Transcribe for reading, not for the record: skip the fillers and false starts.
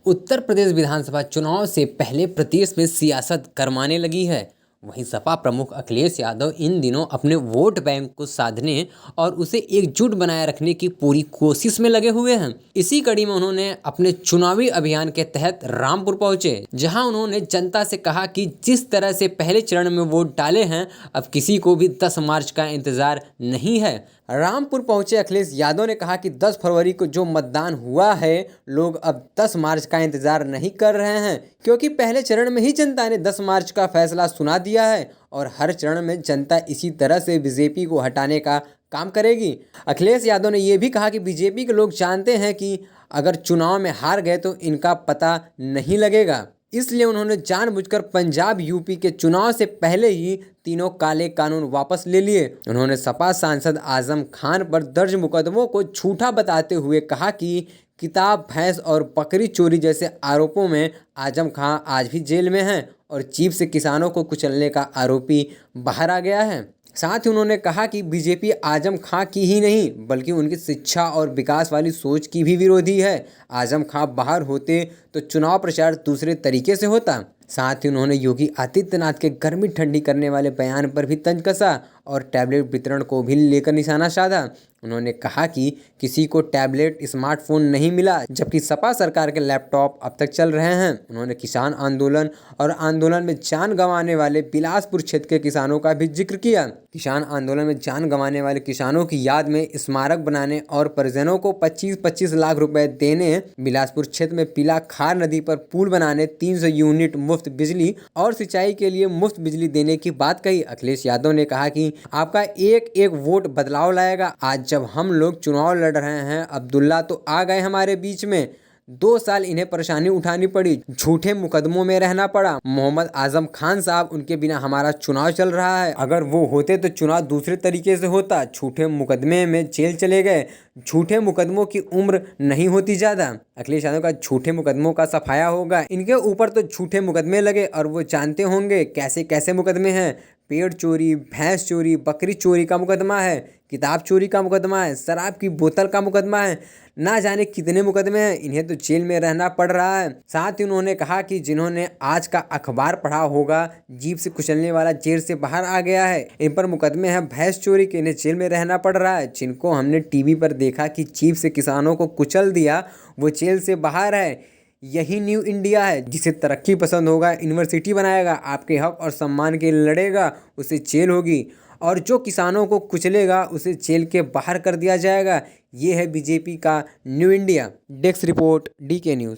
उत्तर प्रदेश विधानसभा चुनाव से पहले प्रदेश में सियासत गरमाने लगी है। वहीं सपा प्रमुख अखिलेश यादव इन दिनों अपने वोट बैंक को साधने और उसे एकजुट बनाए रखने की पूरी कोशिश में लगे हुए हैं। इसी कड़ी में उन्होंने अपने चुनावी अभियान के तहत रामपुर पहुंचे, जहां उन्होंने जनता से कहा कि जिस तरह से पहले चरण में वोट डाले हैं, अब किसी को भी 10 मार्च का इंतजार नहीं है। रामपुर पहुंचे अखिलेश यादव ने कहा कि 10 फरवरी को जो मतदान हुआ है, लोग अब 10 मार्च का इंतजार नहीं कर रहे हैं, क्योंकि पहले चरण में ही जनता ने 10 मार्च का फैसला सुना दिया है और हर चरण में जनता इसी तरह से बीजेपी को हटाने का काम करेगी। अखिलेश यादव ने यह भी कहा कि बीजेपी के लोग जानते हैं कि अगर चुनाव में हार गए तो इनका पता नहीं लगेगा, इसलिए उन्होंने जानबूझकर पंजाब यूपी के चुनाव से पहले ही तीनों काले कानून वापस ले लिए। उन्होंने सपा सांसद आजम खान पर दर्ज मुकदमों को झूठा बताते हुए कहा कि किताब, भैंस और बकरी चोरी जैसे आरोपों में आजम खान आज भी जेल में हैं और जीप से किसानों को कुचलने का आरोपी बाहर आ गया है। साथ ही उन्होंने कहा कि बीजेपी आजम खां की ही नहीं बल्कि उनकी शिक्षा और विकास वाली सोच की भी विरोधी है। आजम खां बाहर होते तो चुनाव प्रचार दूसरे तरीके से होता। साथ ही उन्होंने योगी आदित्यनाथ के गर्मी ठंडी करने वाले बयान पर भी तंज कसा और टैबलेट वितरण को भी लेकर निशाना साधा। उन्होंने कहा कि किसी को टैबलेट, स्मार्टफोन नहीं मिला, जबकि सपा सरकार के लैपटॉप अब तक चल रहे हैं। उन्होंने किसान आंदोलन और आंदोलन में जान गंवाने वाले बिलासपुर क्षेत्र के किसानों का भी जिक्र किया। किसान आंदोलन में जान गंवाने वाले किसानों की याद में स्मारक बनाने और परिजनों को 25-25 लाख रुपए देने, बिलासपुर क्षेत्र में पीला खार नदी पर पुल बनाने, 300 यूनिट मुफ्त बिजली और सिंचाई के लिए मुफ्त बिजली देने की बात कही। अखिलेश यादव ने कहा कि आपका एक एक वोट बदलाव लाएगा। आज जब हम लोग चुनाव लड़ रहे हैं, अब्दुल्ला तो आ गए हमारे बीच में, 2 साल इन्हें परेशानी उठानी पड़ी, झूठे मुकदमों में रहना पड़ा। मोहम्मद आजम खान साहब, उनके बिना हमारा चुनाव चल रहा है, अगर वो होते तो चुनाव दूसरे तरीके से होता। झूठे मुकदमे में जेल चले गए, झूठे मुकदमों की उम्र नहीं होती ज़्यादा। अखिलेश यादव का झूठे मुकदमों का सफाया होगा। इनके ऊपर तो झूठे मुकदमे लगे और वो जानते होंगे कैसे कैसे मुकदमे हैं। पेड़ चोरी, भैंस चोरी, बकरी चोरी का मुकदमा है, किताब चोरी का मुकदमा है, शराब की बोतल का मुकदमा है, ना जाने कितने मुकदमे हैं। इन्हें तो जेल में रहना पड़ रहा है। साथ ही उन्होंने कहा कि जिन्होंने आज का अखबार पढ़ा होगा, जीप से कुचलने वाला जेल से बाहर आ गया है, इन पर मुकदमे हैं भैंस चोरी के, इन्हें जेल में रहना पड़ रहा है। जिनको हमने टीवी पर देखा कि जीप से किसानों को कुचल दिया, वो जेल से बाहर है। यही न्यू इंडिया है, जिसे तरक्की पसंद होगा, यूनिवर्सिटी बनाएगा, आपके हक और सम्मान के लिए लड़ेगा, उसे जेल होगी, और जो किसानों को कुचलेगा उसे जेल के बाहर कर दिया जाएगा। ये है बीजेपी का new India. Desk report, DK news.